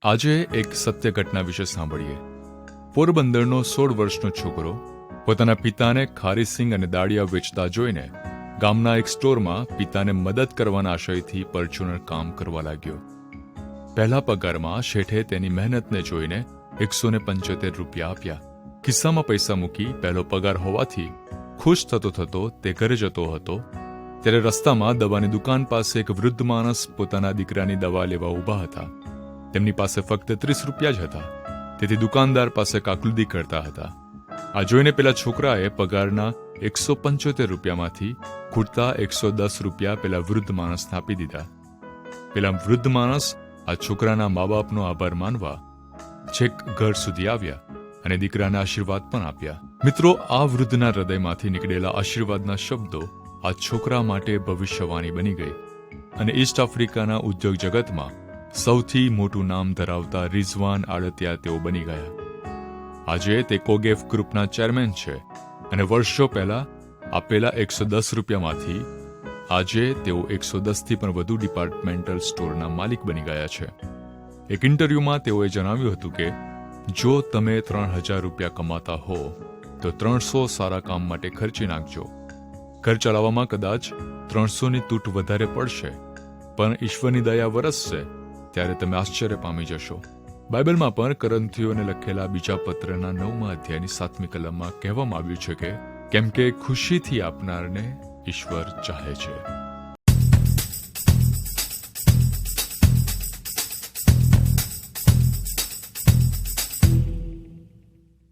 આજે એક સત્ય ઘટના વિશે સાંભળીએ. પોરબંદરનો 16 વર્ષનો છોકરો પોતાના પિતાને ખારીસિંગ અને દાળિયા વેચતા જોઈને ગામના એક સ્ટોરમાં પિતાને મદદ કરવાના આશયથી પરચુરણ કામ કરવા લાગ્યો. પહેલા પગારમાં શેઠે તેની મહેનતને જોઈને 175 રૂપિયા આપ્યા. ખિસ્સામાં પૈસા મૂકી પહેલો પગાર હોવાથી ખુશ થતો થતો તે ઘરે જતો હતો ત્યારે રસ્તામાં દવાની દુકાન પાસે એક વૃદ્ધ માણસ પોતાના દીકરાની દવા લેવા ઊભા હતા. તેમની પાસે ફક્ત 30 રૂપિયા જ હતા, તેથી દુકાનદાર પાસે કાકલુદી કરતા હતા. આ જોઈને પેલા છોકરાએ પગારના 175 રૂપિયામાંથી ખૂટતા 110 રૂપિયા પેલા વૃદ્ધ માણસને આપી દીધા. પેલા વૃદ્ધ માણસ આ છોકરાના મા બાપનો આભાર માનવા છેક ઘર સુધી આવ્યા અને દીકરાને આશીર્વાદ પણ આપ્યા. મિત્રો, આ વૃદ્ધના હૃદયમાંથી નીકળેલા આશીર્વાદના શબ્દો આ છોકરા માટે ભવિષ્યવાણી બની ગઈ અને ઈસ્ટ આફ્રિકાના ઉદ્યોગ જગતમાં સૌથી મોટું નામ ધરાવતા રિઝવાન આડતિયા તેઓ બની ગયા. આજે તે કોગેફ ગ્રુપના ચેરમેન છે અને વર્ષો પહેલા આપેલા 110 રૂપિયામાંથી આજે તેઓ 110 થી પણ વધુ ડિપાર્ટમેન્ટલ સ્ટોરના માલિક બની ગયા છે. એક ઇન્ટરવ્યુમાં તેઓએ જણાવ્યું હતું કે જો તમે 3000 રૂપિયા કમાતા હો તો 300 સારા કામ માટે ખર્ચી નાખજો. ઘર ચલાવવામાં કદાચ 300ની તૂટ વધારે પડશે, પણ ઈશ્વરની દયા વરસશે ત્યારે તમે આશ્ચર્ય પામી જશો. બાઇબલમાં પણ કરંથીઓને લખેલા બીજા પત્રના 9મા અધ્યાયની 7મી કલમમાં કહેવામાં આવ્યું છે કે કેમ કે ખુશીથી આપનારને ઈશ્વર ચાહે છે.